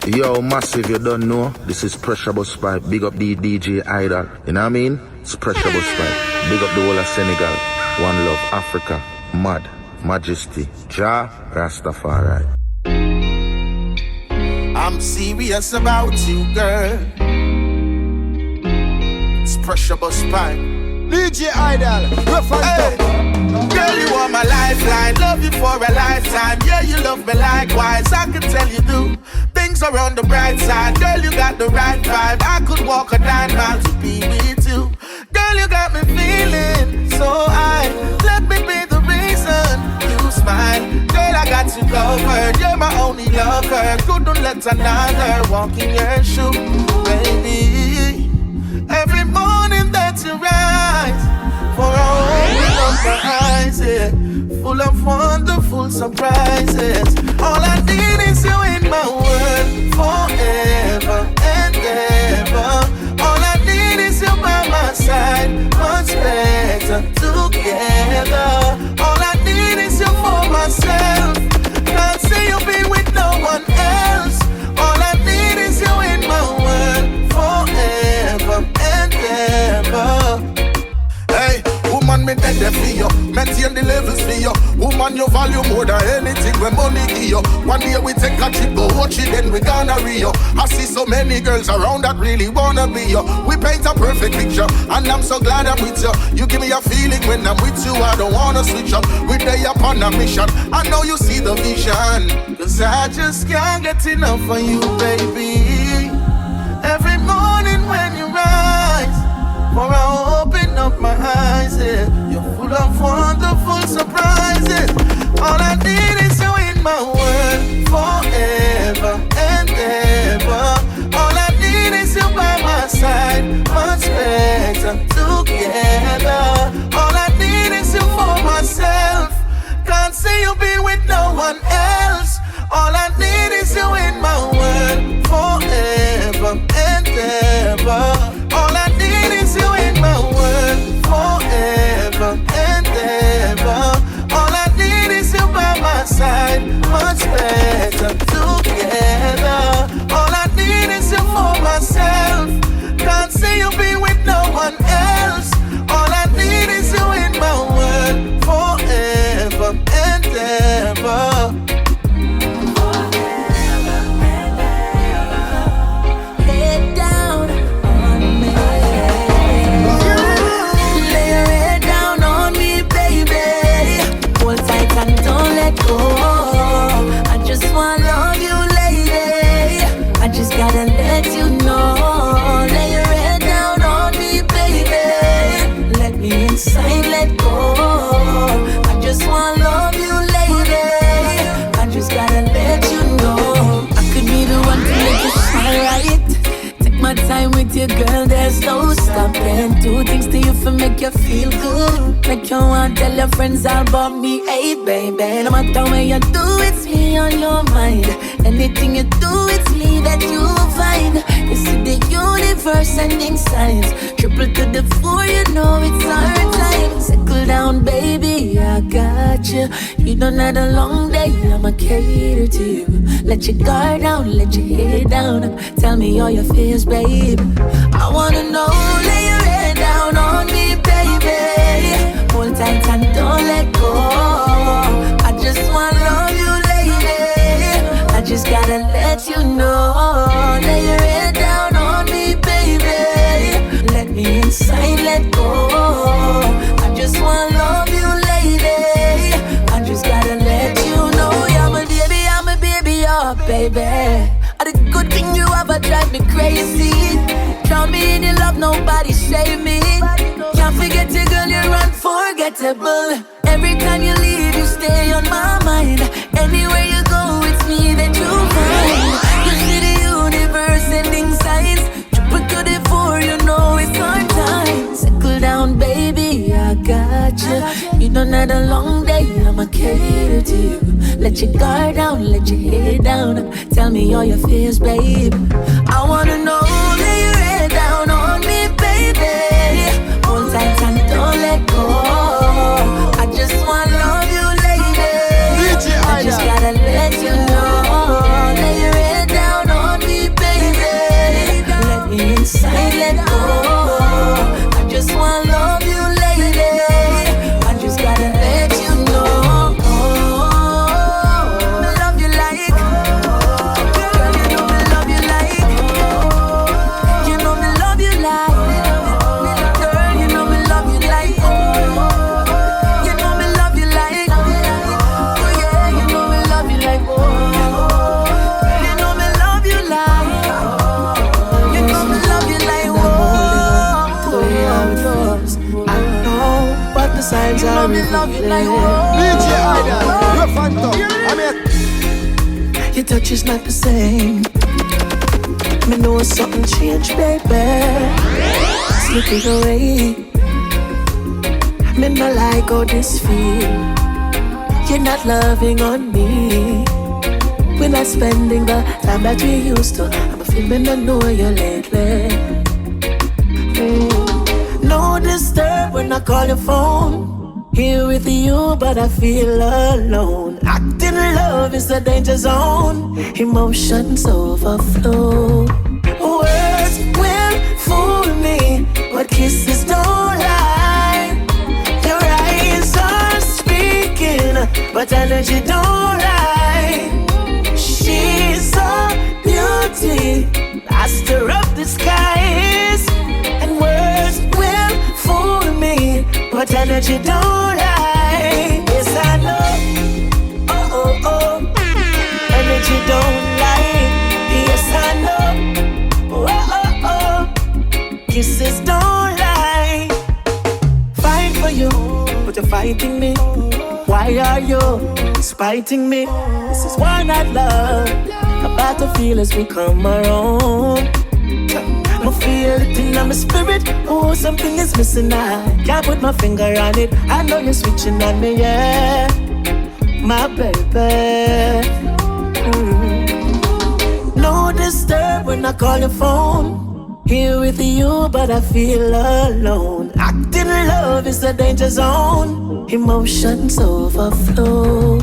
Yo, massive, you don't know. This is Pressure Busspipe. Big up the DJ Idol. You know what I mean? It's Pressure Busspipe. Big up the whole of Senegal. One love, Africa. Mad. Majesty. Jah Rastafari. I'm serious about you, girl. It's Pressure Busspipe. DJ Idol, hey. Girl, you are my lifeline, love you for a lifetime. Yeah, you love me likewise, I can tell you do things are on the bright side. Girl, you got the right vibe, I could walk a 9 miles to be with you. Girl, you got me feeling so high. Let me be the reason you smile. Girl, I got you covered, you're my only lover. Couldn't let another walk in your shoe, baby. Every morning that you rise, for open up my eyes, yeah, full of wonderful surprises. All I need is you in my world, forever and ever. All I need is you by my side, much better together. All I need is you for myself, can't see you be with no one else. All I need is you in my world, forever and ever. Hey, woman, me dead there for you. Maintain the levels for you. Woman, you value more than anything when money give you. One day we take a trip, go watch it, then we gonna Rio. I see so many girls around that really wanna be you. We paint a perfect picture, and I'm so glad I'm with you. You give me a feeling when I'm with you, I don't wanna switch up. We're there upon a mission, I know you see the vision. Cause I just can't get enough of you, baby. Every morning when you rise, for I open up my eyes, yeah, you're full of wonderful surprises. All I need is you in my world, forever and ever. All I need is you by my side, much better together. All I need is you for myself, can't see you be with no one else. All I need is you in my world, forever and ever. All I need is you in my world, forever and ever. All I need is you by my side, much better together. All I need is you for myself, can't see you be with no one else. All I need is you in my world, forever and ever. I just wanna love you, lady. I just gotta let you know. Lay your head down on me, baby. Let me inside, let go. I just wanna love you, lady. I just gotta let you know. I could be the one to make you shine right. Take my time with you, girl, there's no stopping. Do things to you for make you feel good. Make you want to tell your friends all about me, hey baby. No matter what you do, it's me on your mind. Anything you do, it's me that you find. You see the universe sending signs. Triple to the 4, you know it's our time. Settle down, baby, I got you. You don't have a long day, I'ma cater to you. Let your guard down, let your head down. Tell me all your fears, babe. I wanna know, lay your head down on me, baby. Hold tight and don't let go. I just wanna love you, lady. I just gotta let you know. Lay your head down on me, baby. Let me inside, let go. I just wanna love you, lady. I just gotta let you know. You're my baby, oh baby. The good thing you ever drive me crazy. Drown me in your love, nobody save me. Can't forget you, girl, you're unforgettable. Every time you leave, you stay on my mind. Anywhere you go, it's me that you find. You see the universe sending signs. Triple to the 4, you know it's our time. Settle down, baby, I got you. You don't have a long day, I'ma cater to you. Let your guard down, let your head down. Tell me all your fears, babe. I wanna know, lay your head down on me, baby. Hold tight and don't let go. I just wanna love you, lady. I just gotta let you know. Lay your head down on signs are revealing. DJ Idol, rough and tough. I'm here. Your touch is not the same. Me know something changed, baby. Slipping away. Me not like how this feel. You're not loving on me. We're not spending the time that we used to. I'm feeling I know you lately. No disturb when I call your phone. Here with you, but I feel alone. Acting love is a danger zone. Emotions overflow. Words will fool me, but kisses don't lie. Your eyes are speaking, but energy don't lie. She's a beauty, master of the skies. And words will fool me, but energy don't lie. Yes, I know. Oh, oh, oh. Energy don't lie. Yes, I know. Oh, oh, oh. Kisses don't lie. Fight for you, but you're fighting me. Why are you spiting me? This is why not love. About to feel as we come around. I feel it in my spirit. Oh, something is missing. I can't put my finger on it. I know you're switching on me, yeah, my baby. No disturb when I call your phone. Here with you, but I feel alone. Acting love is a danger zone. Emotions overflow.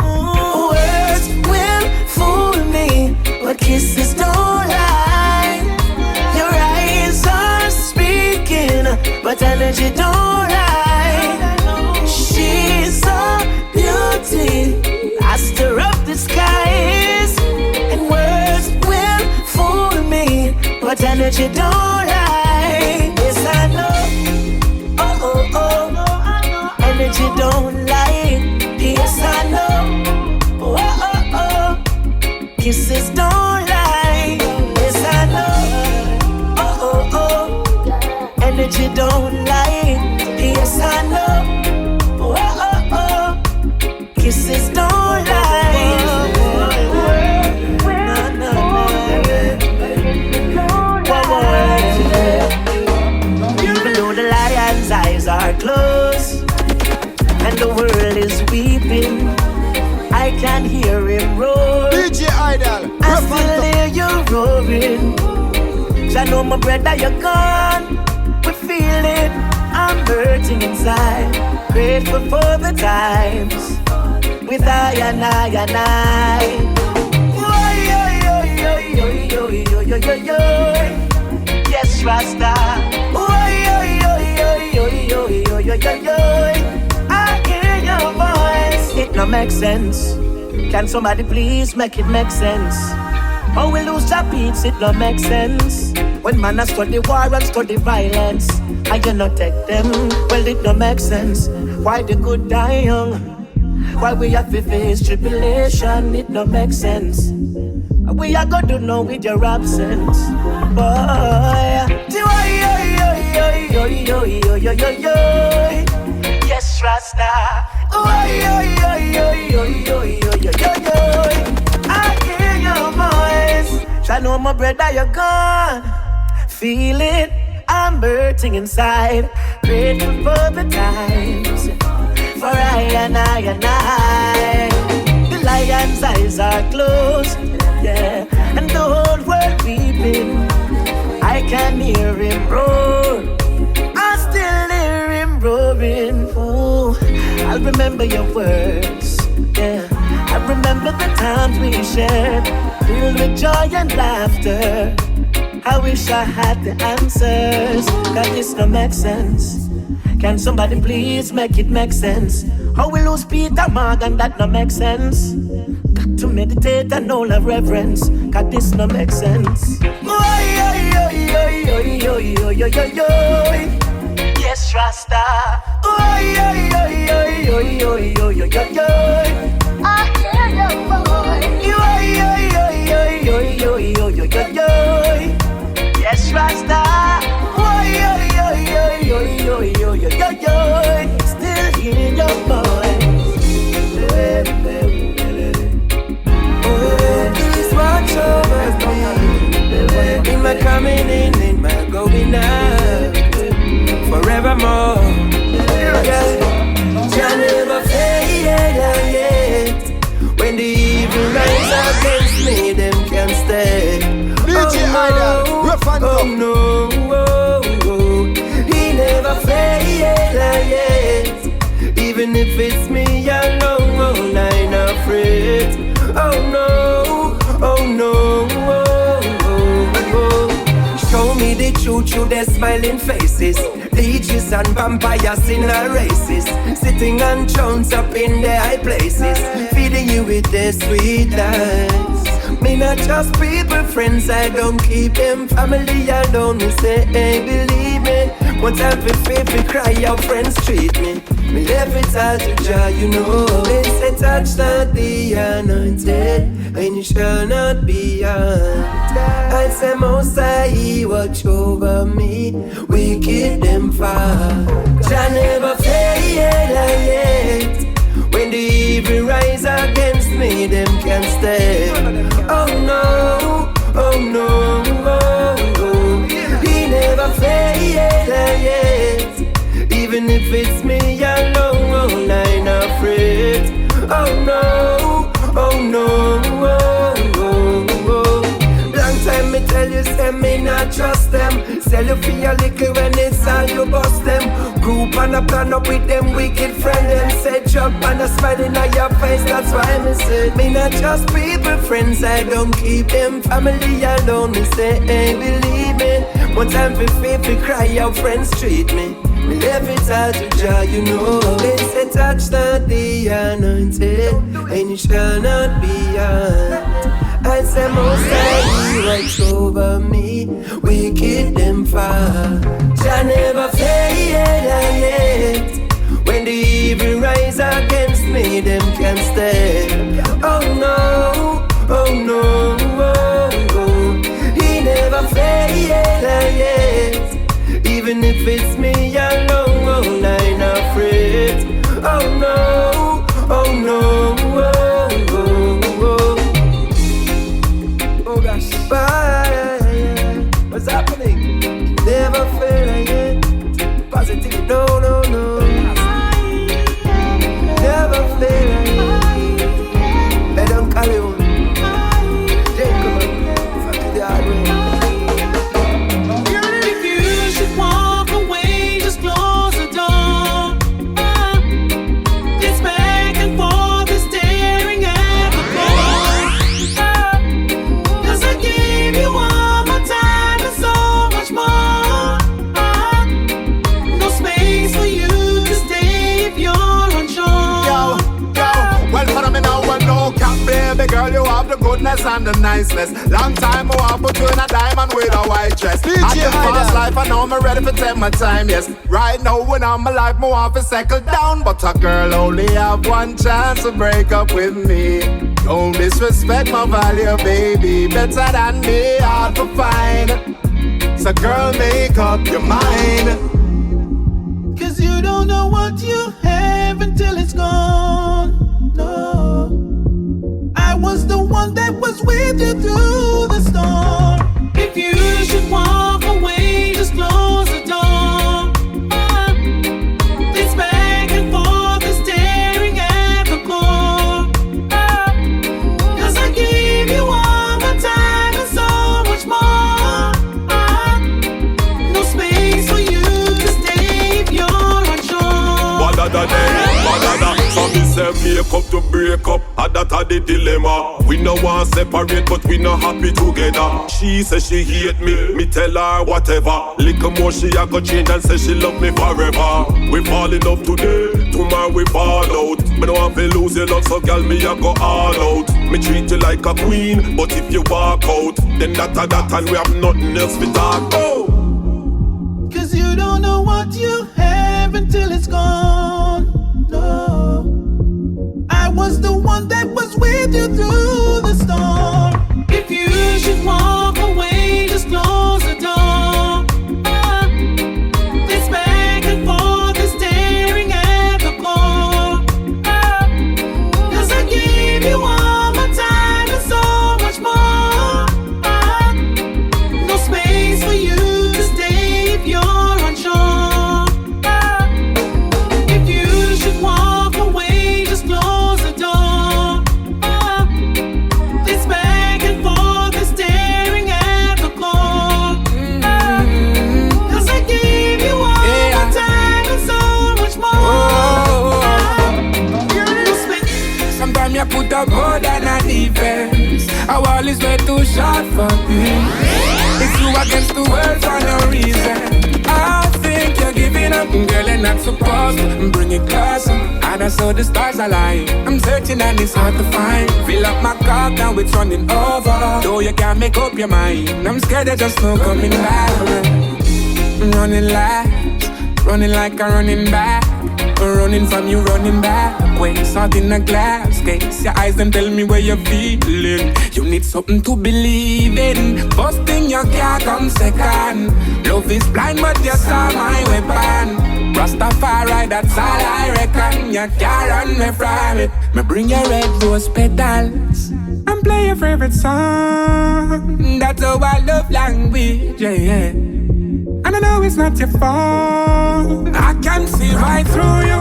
Words will fool me, but kisses don't lie. Your eyes are speaking, but energy don't lie. She's a beauty, master of the skies. And words will fool me, but energy don't lie. Yes, I know. Oh, oh, oh. Energy don't lie. Yes, I know. Oh, oh, oh. Kisses don't lie. Yes, I know. Oh, oh, oh. Energy don't lie. Yes, I know. Oh, oh, oh. Kisses don't lie. Even though the lion's eyes are closed and the world is weeping, I can hear him roar. DJ Idol, I rough and still hear you roaring. I know my brother, you're gone. We feel it, I'm hurting inside. Grateful for the times with I and I and I. Yes, Rasta. I hear your voice. It no make sense. Can somebody please make it make sense? How we lose our beats, it no make sense. When man a study war and study violence, I cannot take them. Well, it no make sense. Why the good die young? Why we have to face tribulation? It no make sense. We are going to know with your absence, boy. Yes, Rasta. I hear your voice. I know my brother, you're gone. Feel it, I'm hurting inside. Grateful for the times, for I and I and I. The lion's eyes are closed, yeah, and the whole world weeping. I can hear him roar. I still hear him roaring. Oh, I'll remember your words, yeah. I remember the times we shared, filled with joy and laughter. I wish I had the answers, cause this don't make sense. Can somebody please make it make sense? How we lose Peter Morgan, that don't make sense. Got to meditate and all have reverence, cause this don't make sense. Yes, Rasta. I hear your voice. Yes, Rasta. Still here. up. no, he never failed yet. Even if it's me alone, I'm afraid. Oh no, oh no. Show me the truth through their smiling faces. Leeches and vampires in our races, sitting on thrones up in their high places, feeding you with their sweet lies. Me not just people, friends, I don't keep them. Family alone, me say, hey, believe me. One time for faith, we cry, how friends treat me. Me left it all to Jah, you know. They say touch not the anointed, and you shall not be harmed. I say most High, watch over me, we keep them far. Jah never fail yet. When the evil rise against me, them can't stand. Oh no, oh no, oh, oh. He never failed yet. Even if it's me alone, I'm afraid. Oh no, oh no, oh, oh, oh. Long time me tell you, say me not trust them. Sell you for your liquor when it's all you bust them. Group and a plan up with them wicked friend. Them say jump and a smile in your face. That's why me say me not just people, friends. I don't keep them. Family alone. Me say, hey, believe me. One time for faith, we cry, how friends treat me. We left it all to Jah, you know. They say touch not the anointed, and you shall not be harmed. I say most High, watch over me, we keep them far. Jah never failed yet. When the evil rise against me, them can't stand. Oh no, oh no, oh, oh. He never failed yet. Even if it's me alone, I'm afraid. Oh no, oh no, oh, oh, oh. Oh gosh, what's happening? Never fail yet. Positive, no, no, no. Never fail yet. They don't call you. Jacob, fuck the hard way. If you should walk away, just close the door. This back and forth is staring at the floor. 'Cause I gave you all my time and so much more. No space for you to stay if you're unsure. Yo, well for me now, well no cap, baby girl, you have the goodness and the niceness. Long time I want put you in a diamond with a white dress. I can fast life, I know I'm ready for take my time, yes. Right now when I'm alive, I want to settle down, but a girl only have one chance to break up with me. Don't disrespect my value, baby. Better than me, hard to find. So girl, make up your mind. 'Cause you don't know what you have until it's gone. No, I was the one that was with you through the storm. If you should walk away, just close the door. This back and forth is staring at the core. 'Cause I gave you all my time and so much more. No space for you to stay if you're unsure. So me say make up to break up, and that a the dilemma. We no want separate, but we no happy together. She say she hate me tell her whatever. Little more she a go change and say she love me forever. We fall in love today, tomorrow we fall out. Me no want to lose your love, so girl me a go all out. Me treat you like a queen, but if you walk out, then that a that and we have nothing else to talk about. 'Cause you don't know what you have until it's gone. No, I was the one that was with you through the storm. If you should walk away, just close the door. This back and forth is staring at the core. 'Cause I gave you all my time and so much more. No space for you to stay if you're unsure. If you should walk away, just close the door. This back and forth is staring way too short for peace. It's you against the world for no reason. I think you're giving up, girl, you're not supposed to. Bring it closer, and I saw the stars align. I'm searching and it's hard to find. Fill up my cup, now it's running over. Though you can't make up your mind, I'm scared there's just no coming back. Running lights, running like a running back. Running from you, running back. Way salt in a glass case. Your eyes them tell me where you're feeling. You need something to believe in. First thing you can't come second. Love is blind but you saw my weapon. Rastafari, that's all I reckon. You can't run me from it. Me bring your red rose petals and play your favorite song. That's how I love language, yeah. And I know it's not your fault. I can see right through you.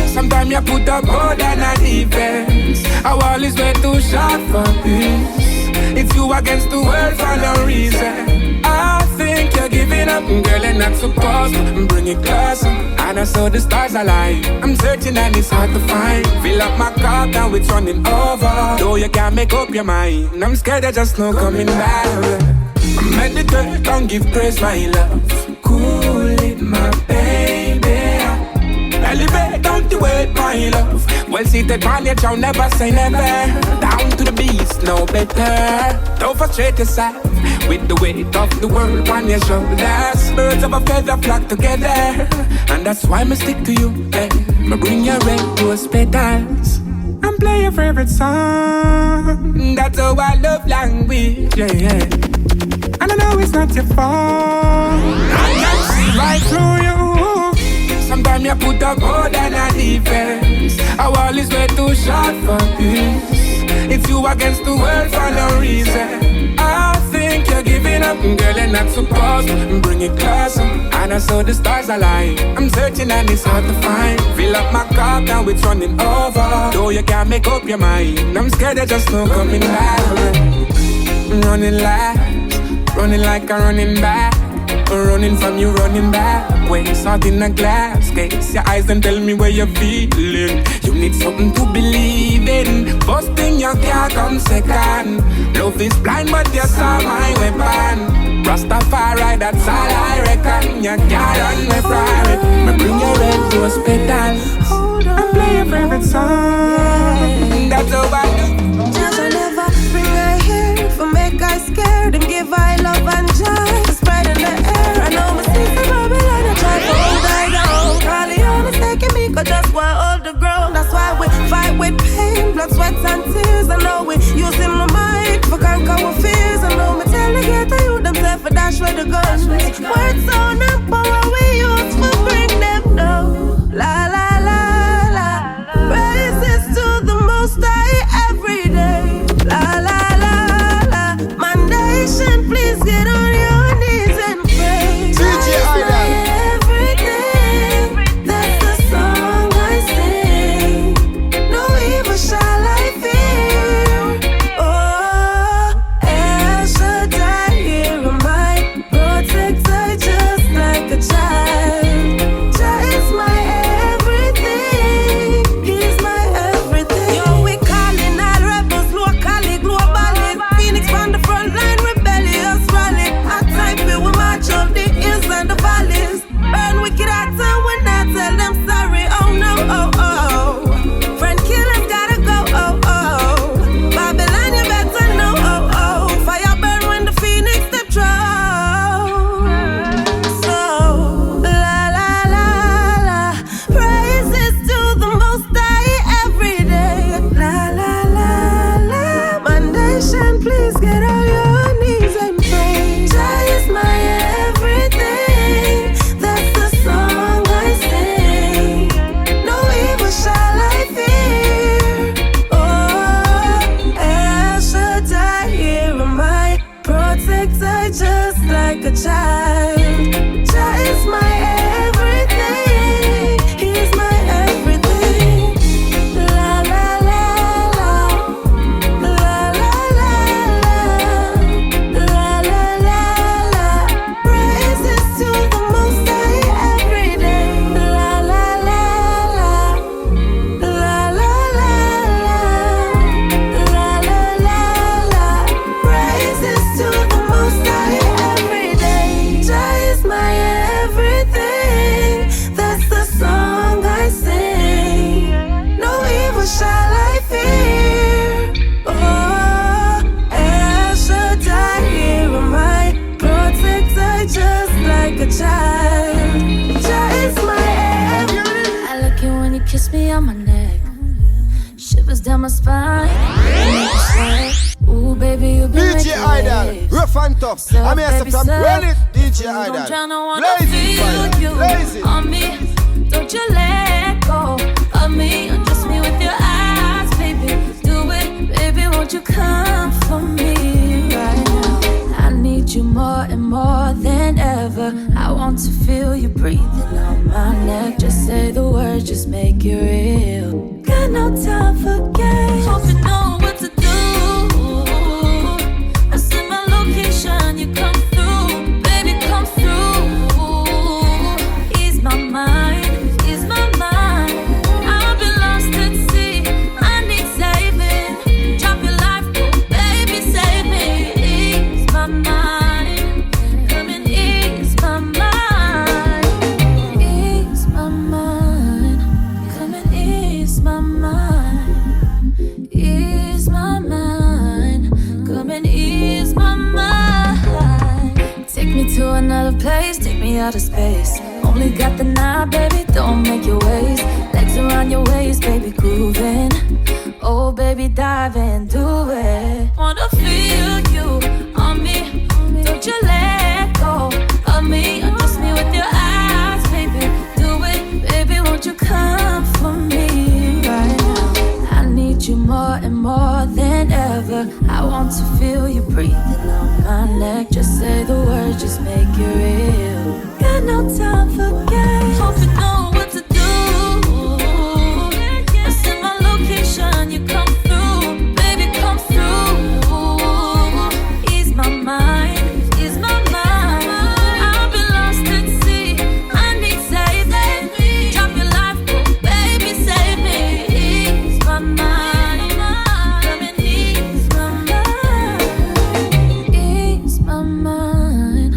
Sometimes you put up more than a defense. Our wall is way too short for peace. It's you against the world for no reason. I think you're giving up, girl, you're not supposed to. Bring it closer, and I saw the stars align. I'm searching and it's hard to find. Fill up my cup, now it's running over. Though you can't make up your mind, I'm scared there's just no coming back. Meditate and give praise, my love. Cool it, my baby. Elevate, don't you wait, my love. Well seated on your throne, never say never. Down to the beast, no better. Don't frustrate yourself with the weight of the world on your shoulders. Birds of a feather flock together, and that's why I stick to you. Hey, I bring your red rose petals and play your favorite song. That's how I love language, yeah. And I know it's not your fault. I can see right through you. Sometimes you put up more than a defense. Our wall is way too short for peace. It's you against the world for no reason. I think you're giving up, girl, you're not supposed to. Bring it closer, and I saw the stars align. I'm searching and it's hard to find. Fill up my cup, now it's running over. Though you can't make up your mind, I'm scared there's just no coming back. Running lights, running like a running back. Running from you, running back. Way salt in a glass case. Your eyes them tell me where you're feeling. You need something to believe in. First thing you can't come second. Love is blind but you saw my weapon. Rastafari, that's all I reckon. You can't run me from it. Me bring your red rose petals and play your favorite song. That's how I do. Just never bring her here for make her scared and give her love and joy. Spread in the air. I know my sister Babylon and try to hold her down. Probably only taking me cause just want hold the ground. That's why we fight with pain, blood, sweat and tears. I know we using my mind for conquer our fears. I know me tell the ghetto youth themself for dash with the guns. Words sound and power we use to bring them down. La la la la. Praises to the Most High every day. La la la la. My nation, please get on your knees and pray. DJ Idol. Everything, that's the song I sing. No evil shall I fear. Oh, El Shaddai, here am I. Protect I just like a child. Jah is my everything. He's my everything. Yo, we calling all rebels locally, globally. Phoenix from the front line, rebellious rally. I type it, we march up the hills and the valleys. Burn wicked hearts and we not tell them sorry. Oh no, oh oh. Friend killers gotta go, oh oh. Babylon, you better know, oh oh. Fire burn when the phoenix step through. So, la la la la. Praises to the Most High every day. La la la la. My nation, please get on your knees and pray. Jah is my everything. That's the song I sing. No evil shall I fear. Oh, El Shaddai, here am I. Protect I just like a child. Jah is my everything. He's my everything. La la la la. La la la la. La la la la. Praises to the Most High every day. La la la la. La la la la. La la la la. up. I'm here from Run It, DJ Idol. Lazy. On me, don't you let go of me. Undress me with your eyes, baby. Do it, baby, won't you come for me right now? I need you more and more than ever. I want to feel you breathing on my neck. Just say the words, just make it real. Got no time for games. Hope you know what to do. I send my location, you come through. Baby, come through. Ease my mind, ease my mind. I've been lost at sea, I need saving. Drop your life, oh, baby, save me. Ease my mind, come and ease my mind. Ease my mind, come and ease my mind. Ease my mind, come and ease my mind. Take me to another place, take me out of space. Only got the night, baby, don't make your ways. Legs around your waist, baby, grooving. Oh, baby, dive and do it. Wanna feel you on me, don't you let go of me. Undress me with your eyes, baby, do it. Baby, won't you come for me right now? I need you more and more than ever. I want to feel you breathing on my neck. Just say the words, just make it real. Got no time for games. Hope you know what to do. I send my location, you come through. Baby, come through. Ease my mind, ease my mind. I've been lost at sea, I need saving. Drop your life, oh, baby, save me. Ease my mind, come and ease my mind. Ease my mind,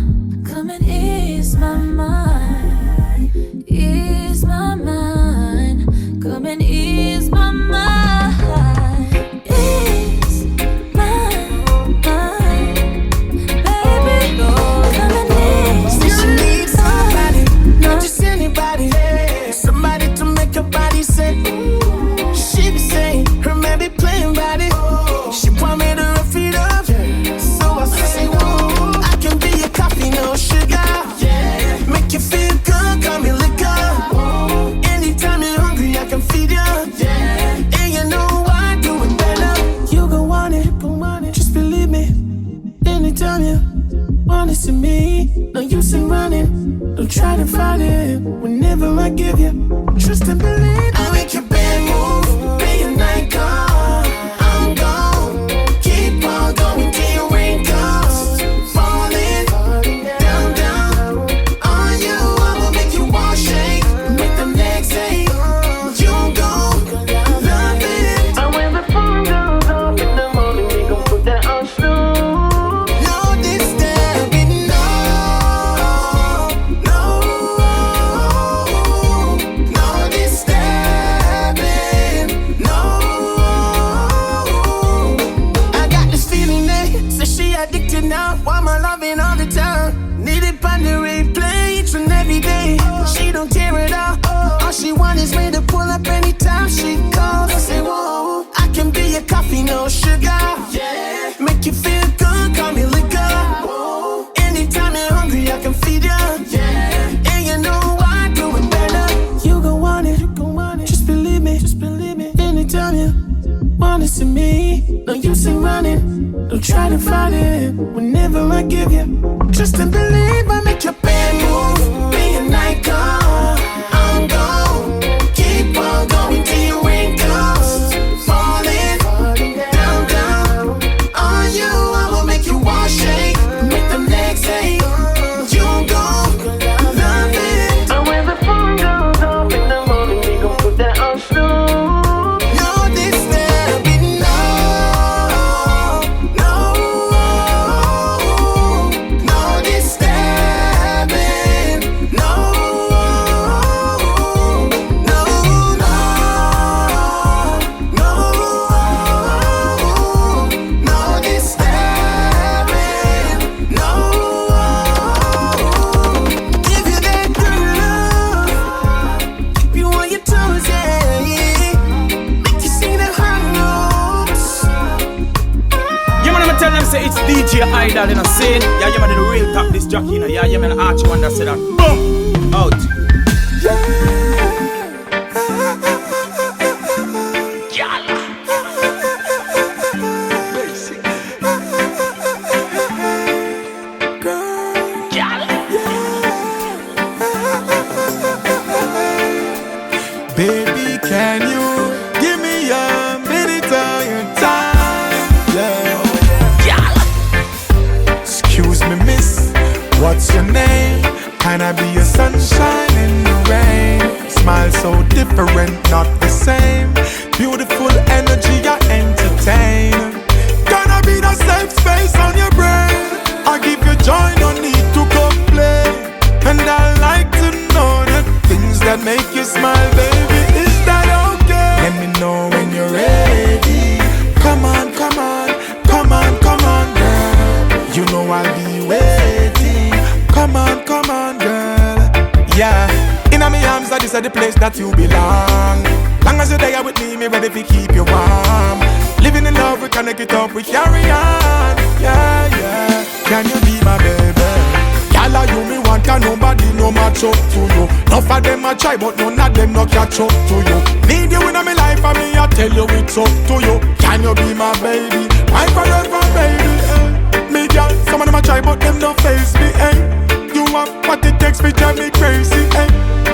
come and ease my mind. Ease my mind, come and ease my mind. Ease my mind, baby, come and ease She my needs somebody, not mind. just anybody. Somebody to make her body say. She be saying her man be playing body. She want me to rough it up, so I say, whoa. I can be your coffee, no sugar. Make you feel good, call me liquor. Anytime you're hungry, I can feed you. And you know I do it better. You gon' want it, just believe me. Anytime you wanna see me, no use in running. Don't try to fight it. Whenever I give you trust and believe, I make your bed move, be a night gone. I'm gone. Keep on going till your rain comes. Falling down, down on you. I'ma make you all shake, make them legs ache. You gon' love it. And when the phone goes off in the morning, we gon' put that on snooze. No disturbing, no disturbing, no. I got this feeling that says she addicted now. Why am I loving all the time? Need it on the replay each and every day. She don't tear it out. All she want is me to pull up anytime she calls. I say, whoa, I can be your coffee, no sugar. Make you feel good, call me liquor. Anytime you're hungry, I can feed you. And you know I do it better. You gon' want it, just believe me. Anytime you wanna see me, no use in running. Don't try to fight it. Whenever I give you trust and believe, I make your bed move, be a night gone. I'm gone. Keep on going till your rain comes. Falling down, down on you. I'ma make you all shake, make them legs ache. You gon' love it. And when the phone goes off in the morning, we gon' put that on snooze. No disturbing, no disturbing. Idol in a scene. Yeah, you man the real top this jockey, you know. Yeah, you man the arch one that said that. Boom! Out. Baby, can you give me a minute of your time? Yeah. Excuse me, miss, what's your name? Can I be your sunshine in the rain? Smile so different, not the same. Beautiful energy, I entertain. Gonna be the safe space on your brain. I give you joy, no need to complain. And I like to know the things that make you smile, baby. Is that okay? Let me know when you're ready. Come on, come on, come on, come on, girl. You know I'll be waiting. Come on, girl. Yeah, in my arms, this is the place that you belong. Long as you're there with me ready to keep you warm. Living in love, we connect it up, we carry on. Yeah, yeah. Can you be my baby? Y'all you me want, can nobody no match up to you. Enough of them a try, but none of them no catch up to you. Need you in my life, and me I tell you it's up to you. Can you be my baby? My forever baby, eh? Me girl, some of them a try, but them don't face me, eh? You have what it takes, me drive me crazy, eh?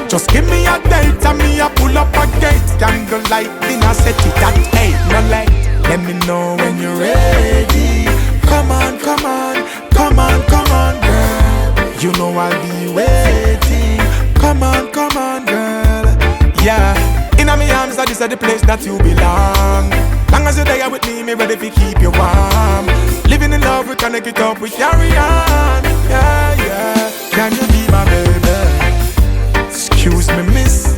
Just give me a date, and me a pull up a gate. Candlelight dinner, set it at 8, no late. Let me know when you're ready. Come on, come on, come on, come on, girl. You know I'll be waiting. Come on, girl. Yeah, in my arms, this is the place that you belong. Long as you're there with me ready to keep you warm. Living in love, we connect it up, we carry on. Yeah, yeah. Can you be my baby? Excuse me, miss,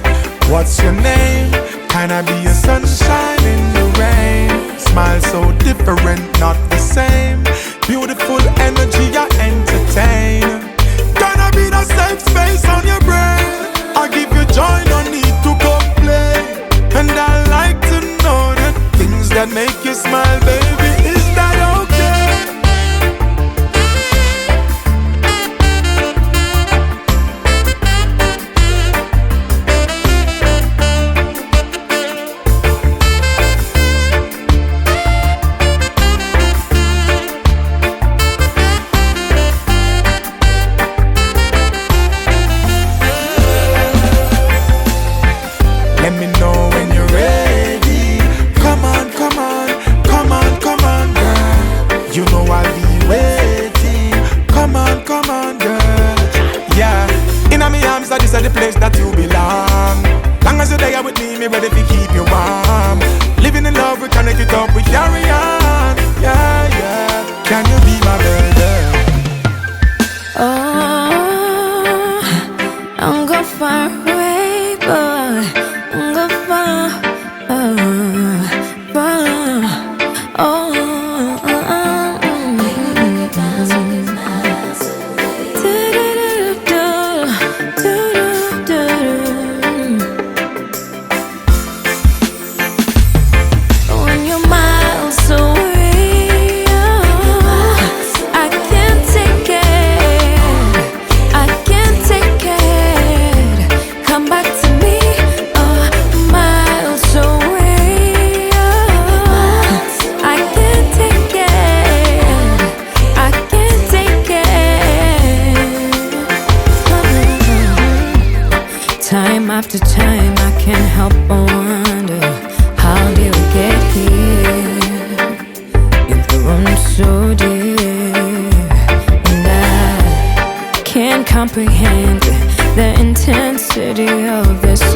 what's your name? Can I be your sunshine in the rain? Smile so different, not the same. Beautiful energy, I entertain. Gonna be the safe space on your brain. I give you joy, no need to complain. And I like to know the things that make you smile, baby. Is that okay? Let me know when you're ready. Come on, come on, come on, come on, girl. You know I'll be waiting. Come on, girl. Yeah, in my arms, this is the place that you belong. Long as you're there with me ready to keep you warm. Living in love, we connect it up, we carry on. Yeah, yeah. Can you be my baby? Oh, don't go far away, boy. Don't go far, far. Oh, when you're miles away, I can't take it. I can't take it. Come back to me, miles away. I can't take it. I can't take it. Time after time, I can't help but wonder, how did we get here? You've grown so dear, and I can't comprehend the intensity of this